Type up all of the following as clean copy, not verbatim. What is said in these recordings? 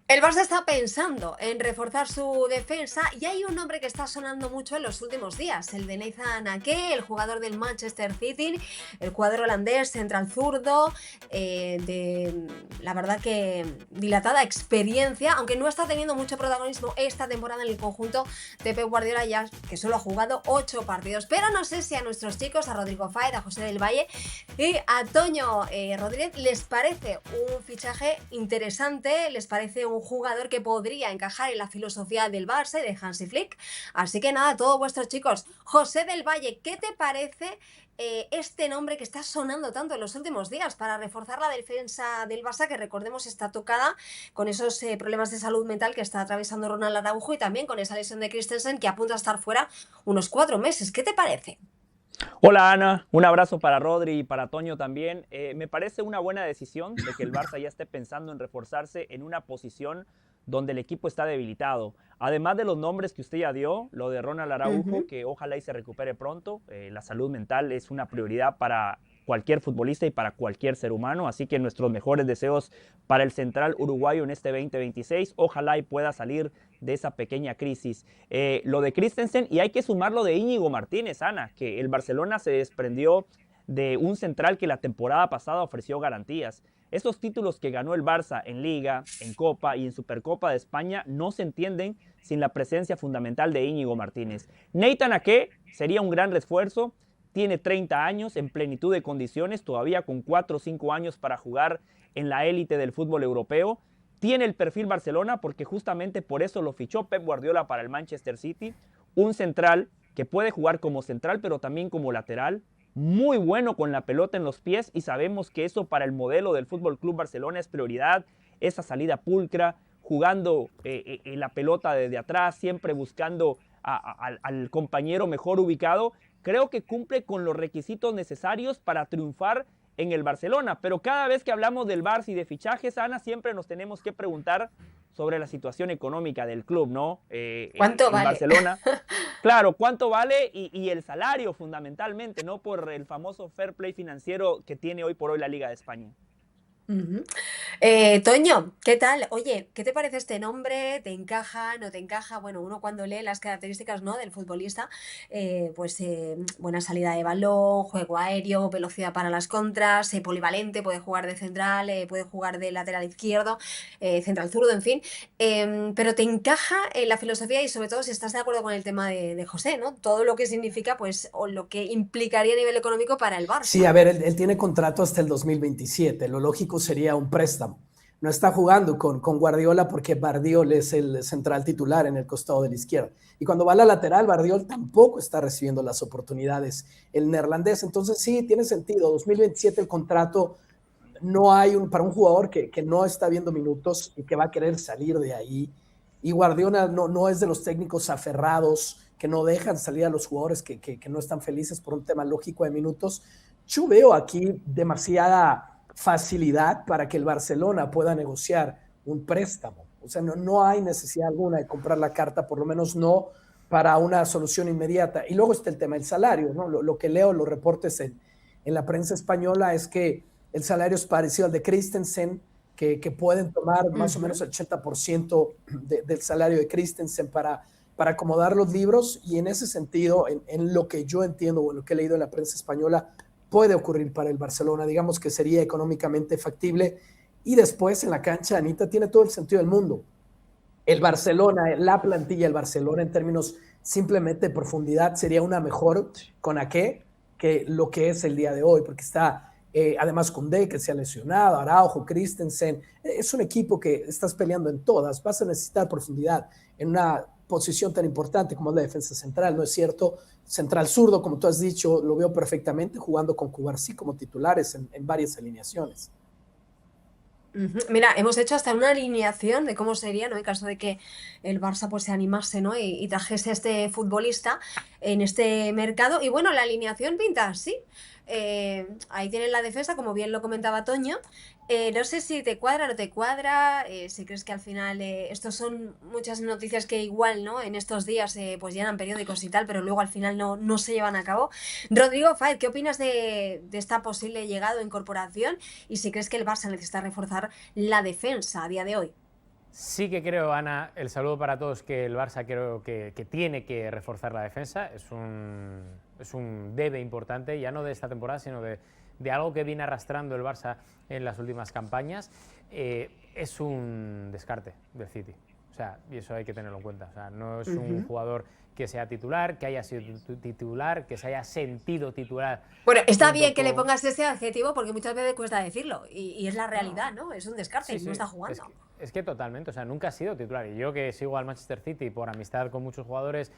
El Barça está pensando en reforzar su defensa y hay un nombre que está sonando mucho en los últimos días, el de Nathan Ake, el jugador del Manchester City, el jugador holandés, central zurdo, de la verdad que dilatada experiencia, aunque no está teniendo mucho protagonismo esta temporada en el conjunto de Pep Guardiola, ya que solo ha jugado 8 partidos. Pero no sé si a nuestros chicos, a Rodrigo Fáez, a José del Valle y a Toño Rodríguez, les parece un fichaje interesante, les parece un jugador que podría encajar en la filosofía del Barça y de Hansi Flick. Así que nada, todos vuestros chicos. José del Valle, ¿qué te parece este nombre que está sonando tanto en los últimos días para reforzar la defensa del Barça, que recordemos está tocada con esos problemas de salud mental que está atravesando Ronald Araujo y también con esa lesión de Christensen que apunta a estar fuera unos 4 meses? ¿Qué te parece? Hola Ana, un abrazo para Rodri y para Toño también. Me parece una buena decisión de que el Barça ya esté pensando en reforzarse en una posición donde el equipo está debilitado. Además de los nombres que usted ya dio, lo de Ronald Araujo, que ojalá y se recupere pronto. La salud mental es una prioridad para cualquier futbolista y para cualquier ser humano, así que nuestros mejores deseos para el central uruguayo en este 2026. Ojalá y pueda salir de esa pequeña crisis. Lo de Christensen, y hay que sumar lo de Íñigo Martínez, Ana, que el Barcelona se desprendió de un central que la temporada pasada ofreció garantías. Esos títulos que ganó el Barça en Liga, en Copa y en Supercopa de España no se entienden sin la presencia fundamental de Íñigo Martínez. Nathan Ake sería un gran refuerzo, tiene 30 años, en plenitud de condiciones, todavía con 4 o 5 años para jugar en la élite del fútbol europeo. Tiene el perfil Barcelona porque justamente por eso lo fichó Pep Guardiola para el Manchester City. Un central que puede jugar como central pero también como lateral, muy bueno con la pelota en los pies, y sabemos que eso para el modelo del Fútbol Club Barcelona es prioridad, esa salida pulcra, jugando la pelota desde atrás, siempre buscando al compañero mejor ubicado. Creo que cumple con los requisitos necesarios para triunfar en el Barcelona, pero cada vez que hablamos del Barça y de fichajes, Ana, siempre nos tenemos que preguntar sobre la situación económica del club, ¿no? ¿Cuánto El vale? Barcelona, claro, cuánto vale y el salario fundamentalmente, no por el famoso fair play financiero que tiene hoy por hoy la Liga de España. Toño, ¿qué tal? Oye, ¿qué te parece este nombre? ¿Te encaja? ¿No te encaja? Bueno, uno cuando lee las características, ¿no?, del futbolista, buena salida de balón, juego aéreo, velocidad para las contras, polivalente, puede jugar de central, puede jugar de lateral izquierdo, central zurdo, en fin. Pero te encaja en la filosofía y sobre todo si estás de acuerdo con el tema de José, ¿no? Todo lo que significa, pues, o lo que implicaría a nivel económico para el Sí, Barça. a ver, él tiene contrato hasta el 2027. Lo lógico sería un préstamo. No está jugando con Guardiola porque Bardiol es el central titular en el costado de la izquierda. Y cuando va a la lateral, Bardiol tampoco está recibiendo las oportunidades, el neerlandés. Entonces sí, tiene sentido. 2027 el contrato, no hay para un jugador que no está viendo minutos y que va a querer salir de ahí. Y Guardiola no es de los técnicos aferrados que no dejan salir a los jugadores que no están felices por un tema lógico de minutos. Yo veo aquí demasiada facilidad para que el Barcelona pueda negociar un préstamo. O sea, no hay necesidad alguna de comprar la carta, por lo menos no para una solución inmediata. Y luego está el tema del salario, ¿no? Lo que leo, los reportes en la prensa española es que el salario es parecido al de Christensen, que pueden tomar más o menos el 80% del salario de Christensen para acomodar los libros, y en ese sentido, en lo que yo entiendo o lo que he leído en la prensa española, puede ocurrir para el Barcelona. Digamos que sería económicamente factible, y después en la cancha, Anita, tiene todo el sentido del mundo. El Barcelona, la plantilla del Barcelona en términos simplemente de profundidad sería una mejor con Ake que lo que es el día de hoy, porque está además Koundé, que se ha lesionado, Araujo, Christensen. Es un equipo que estás peleando en todas, vas a necesitar profundidad en una posición tan importante como la defensa central, ¿no es cierto? Central zurdo, como tú has dicho, lo veo perfectamente jugando con Cubarsí como titulares en varias alineaciones. Mira, hemos hecho hasta una alineación de cómo sería, ¿no?, en caso de que el Barça pues se animase, ¿no?, y trajese a este futbolista en este mercado. Y bueno, la alineación pinta así. Ahí tienen la defensa, como bien lo comentaba Toño. No sé si te cuadra o no te cuadra, si crees que al final estos son muchas noticias que igual, ¿no?, en estos días pues llenan periódicos y tal, pero luego al final no se llevan a cabo. Rodrigo Fáez, ¿qué opinas de esta posible llegada o incorporación? Y si crees que el Barça necesita reforzar la defensa a día de hoy. Sí que creo, Ana, el saludo para todos, que el Barça creo que tiene que reforzar la defensa. Es un debe importante, ya no de esta temporada, sino de algo que viene arrastrando el Barça en las últimas campañas. Es un descarte del City. O sea, y eso hay que tenerlo en cuenta. O sea, no es un jugador que sea titular, que haya sido titular, que se haya sentido titular. Bueno, está bien que le pongas ese adjetivo porque muchas veces cuesta decirlo y es la realidad, ¿no? Es un descarte y no está jugando. Es que totalmente, o sea, nunca ha sido titular. Y yo que sigo al Manchester City por amistad con muchos jugadores,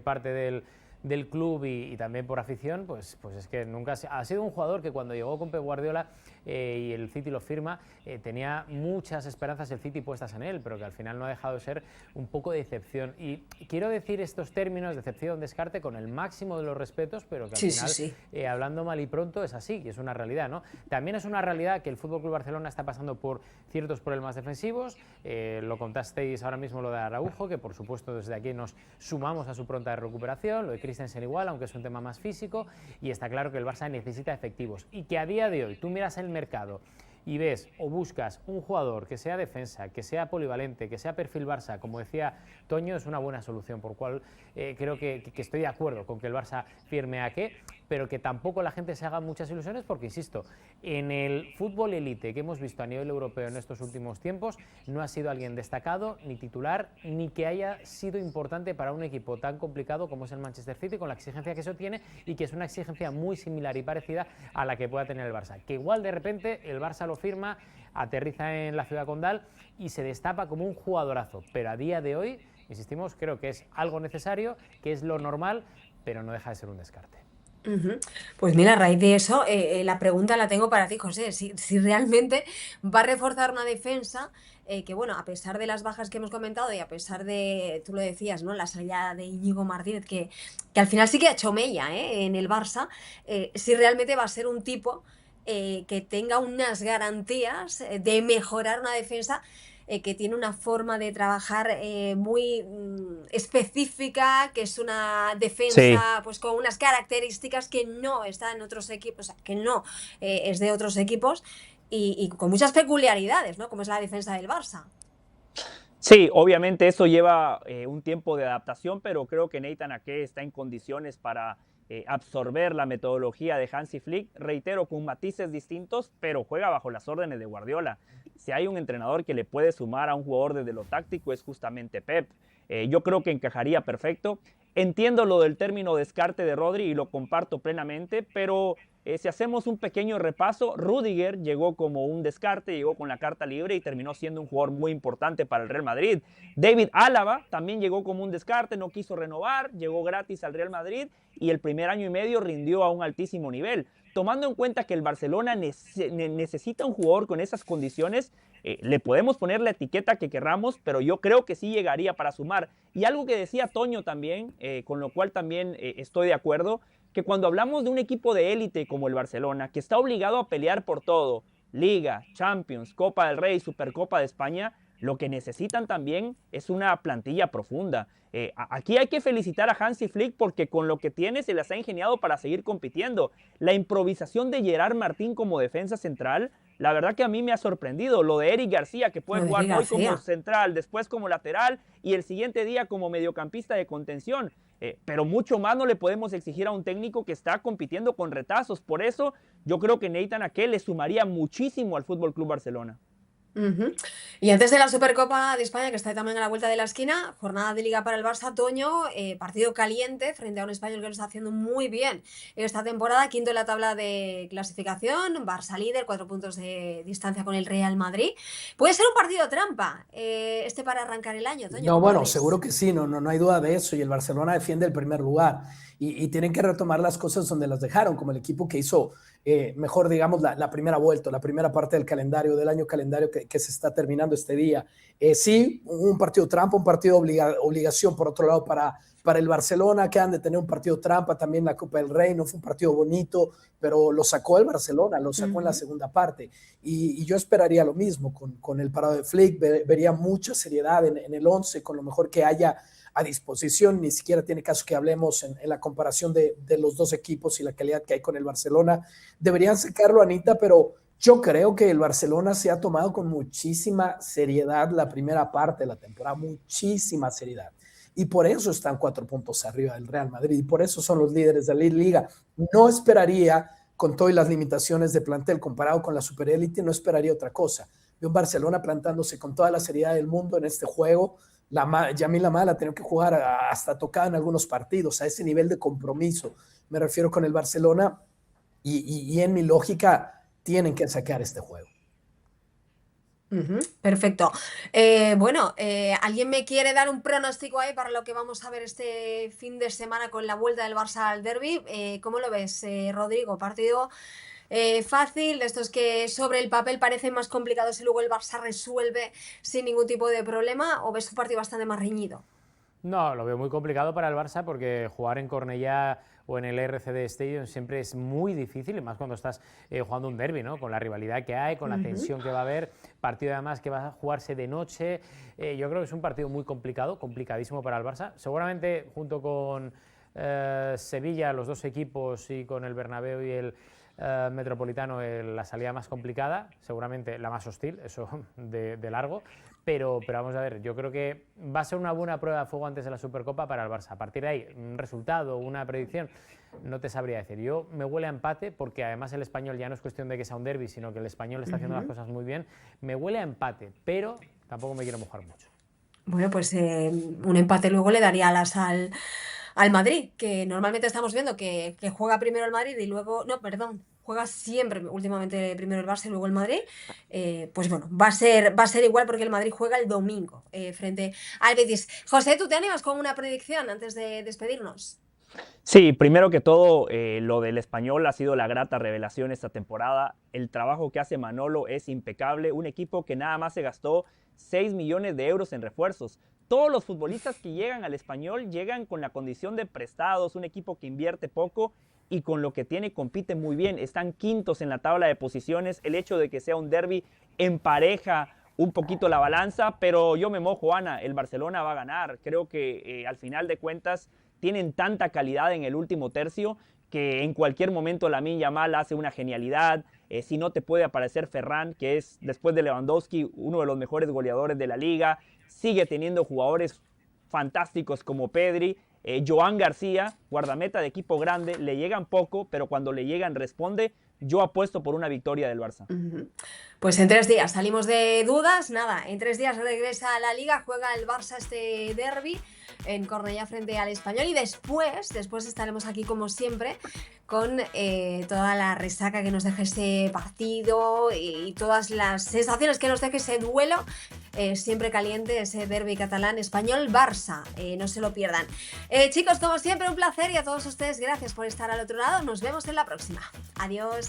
parte del club y también por afición, pues es que nunca ha sido un jugador que cuando llegó con Pep Guardiola y el City lo firma, tenía muchas esperanzas el City puestas en él, pero que al final no ha dejado de ser un poco de decepción. Y quiero decir estos términos, decepción, descarte, con el máximo de los respetos, pero que al final, hablando mal y pronto, es así, y es una realidad, ¿no? También es una realidad que el FC Barcelona está pasando por ciertos problemas defensivos. Lo contasteis ahora mismo, lo de Araujo, que por supuesto desde aquí nos sumamos a su pronta recuperación, lo de Christensen igual, aunque es un tema más físico, y está claro que el Barça necesita efectivos, y que a día de hoy tú miras el mercado y ves o buscas un jugador que sea defensa, que sea polivalente, que sea perfil Barça, como decía Toño, es una buena solución, por cual creo que estoy de acuerdo con que el Barça firme a Ake, pero que tampoco la gente se haga muchas ilusiones porque, insisto, en el fútbol élite que hemos visto a nivel europeo en estos últimos tiempos, no ha sido alguien destacado, ni titular, ni que haya sido importante para un equipo tan complicado como es el Manchester City, con la exigencia que eso tiene y que es una exigencia muy similar y parecida a la que pueda tener el Barça. Que igual de repente el Barça lo firma, aterriza en la ciudad condal y se destapa como un jugadorazo, pero a día de hoy, insistimos, creo que es algo necesario, que es lo normal, pero no deja de ser un descarte. Pues mira, a raíz de eso, la pregunta la tengo para ti, José. Si realmente va a reforzar una defensa que, bueno, a pesar de las bajas que hemos comentado y a pesar de, tú lo decías, ¿no? La salida de Íñigo Martínez, que al final sí que ha hecho mella, en el Barça, si realmente va a ser un tipo que tenga unas garantías de mejorar una defensa que tiene una forma de trabajar muy específica, que es una defensa pues con unas características que no está en otros equipos, o sea, que no es de otros equipos y con muchas peculiaridades, ¿no? Como es la defensa del Barça. Sí, obviamente eso lleva un tiempo de adaptación, pero creo que Nathan Ake está en condiciones para absorber la metodología de Hansi Flick, reitero, con matices distintos, pero juega bajo las órdenes de Guardiola. Si hay un entrenador que le puede sumar a un jugador desde lo táctico es justamente Pep. Yo creo que encajaría perfecto. Entiendo lo del término descarte de Rodri y lo comparto plenamente, pero si hacemos un pequeño repaso, Rüdiger llegó como un descarte, llegó con la carta libre y terminó siendo un jugador muy importante para el Real Madrid. David Álava también llegó como un descarte, no quiso renovar, llegó gratis al Real Madrid y el primer año y medio rindió a un altísimo nivel. Tomando en cuenta que el Barcelona necesita un jugador con esas condiciones, le podemos poner la etiqueta que querramos, pero yo creo que sí llegaría para sumar. Y algo que decía Toño también, con lo cual también estoy de acuerdo, que cuando hablamos de un equipo de élite como el Barcelona, que está obligado a pelear por todo, Liga, Champions, Copa del Rey, Supercopa de España, lo que necesitan también es una plantilla profunda. Aquí hay que felicitar a Hansi Flick porque con lo que tiene se las ha ingeniado para seguir compitiendo. La improvisación de Gerard Martín como defensa central, la verdad que a mí me ha sorprendido. Lo de Eric García, que puede jugar hoy como central, después como lateral y el siguiente día como mediocampista de contención. Pero mucho más no le podemos exigir a un técnico que está compitiendo con retazos. Por eso yo creo que Nathan Ake le sumaría muchísimo al FC Barcelona. Y antes de la Supercopa de España, que está también a la vuelta de la esquina, jornada de Liga para el Barça, Toño, partido caliente frente a un español que lo está haciendo muy bien esta temporada, quinto en la tabla de clasificación, Barça líder, 4 puntos de distancia con el Real Madrid. Puede ser un partido trampa para arrancar el año, Toño. No, bueno, seguro que sí, no hay duda de eso, y el Barcelona defiende el primer lugar y tienen que retomar las cosas donde las dejaron, como el equipo que hizo mejor, digamos, la primera vuelta, la primera parte del calendario, del año calendario que se está terminando este día. Sí, un partido trampa, un partido obligación, por otro lado, para el Barcelona, que han de tener un partido trampa, también la Copa del Rey, no fue un partido bonito, pero lo sacó el Barcelona, lo sacó en la segunda parte, y yo esperaría lo mismo con el parado de Flick, vería mucha seriedad en el 11, con lo mejor que haya a disposición, ni siquiera tiene caso que hablemos en la comparación de los dos equipos y la calidad que hay con el Barcelona. Deberían sacarlo, Anita, pero Yo creo que el Barcelona se ha tomado con muchísima seriedad la primera parte de la temporada, muchísima seriedad. Y por eso están 4 puntos arriba del Real Madrid y por eso son los líderes de la Liga. No esperaría, con todas las limitaciones de plantel comparado con la Superélite, no esperaría otra cosa. De un Barcelona plantándose con toda la seriedad del mundo en este juego. Yamil Lamal ha tenido que jugar hasta tocada en algunos partidos, a ese nivel de compromiso. Me refiero con el Barcelona y en mi lógica tienen que sacar este juego. Perfecto. Bueno, ¿alguien me quiere dar un pronóstico ahí para lo que vamos a ver este fin de semana con la vuelta del Barça al derbi? ¿Cómo lo ves, Rodrigo? ¿Partido fácil, de estos que sobre el papel parecen más complicados y luego el Barça resuelve sin ningún tipo de problema? ¿O ves un partido bastante más reñido? No, lo veo muy complicado para el Barça porque jugar en Cornellá o en el RCD Stadium siempre es muy difícil, y más cuando estás jugando un derbi, ¿no? Con la rivalidad que hay, con la tensión que va a haber, partido además que va a jugarse de noche. Yo creo que es un partido muy complicado, complicadísimo para el Barça. Seguramente junto con Sevilla, los dos equipos, y con el Bernabéu y el Metropolitano, la salida más complicada, seguramente la más hostil, eso de largo. Pero vamos a ver, yo creo que va a ser una buena prueba de fuego antes de la Supercopa para el Barça. A partir de ahí, un resultado, una predicción, no te sabría decir. Yo me huele a empate, porque además el Español ya no es cuestión de que sea un derbi, sino que el Español está haciendo las cosas muy bien. Me huele a empate, pero tampoco me quiero mojar mucho. Bueno, pues un empate luego le daría alas al Madrid, que normalmente estamos viendo que juega primero el Madrid y luego... No, perdón, juega siempre últimamente primero el Barça y luego el Madrid. Pues bueno, va a ser igual, porque el Madrid juega el domingo frente al Betis. José, ¿tú te animas con una predicción antes de despedirnos? Sí, primero que todo, lo del Español ha sido la grata revelación esta temporada. El trabajo que hace Manolo es impecable. Un equipo que nada más se gastó 6 millones de euros en refuerzos. Todos los futbolistas que llegan al Español llegan con la condición de prestados, un equipo que invierte poco y con lo que tiene compite muy bien. Están quintos en la tabla de posiciones. El hecho de que sea un derbi empareja un poquito la balanza, pero yo me mojo, Ana, el Barcelona va a ganar. Creo que al final de cuentas tienen tanta calidad en el último tercio que en cualquier momento Lamine Yamal hace una genialidad. Si no te puede aparecer Ferran, que es, después de Lewandowski, uno de los mejores goleadores de la liga. Sigue teniendo jugadores fantásticos como Pedri. Joan García, guardameta de equipo grande, le llegan poco, pero cuando le llegan responde. Yo apuesto por una victoria del Barça. Pues en 3 días salimos de dudas, nada, en 3 días regresa a la Liga, juega el Barça este derbi en Cornellá frente al Español, y después estaremos aquí como siempre con toda la resaca que nos deja ese partido y todas las sensaciones que nos deja ese duelo siempre caliente, ese derbi catalán Español-Barça. No se lo pierdan. Chicos, como siempre, un placer, y a todos ustedes gracias por estar al otro lado. Nos vemos en la próxima. Adiós.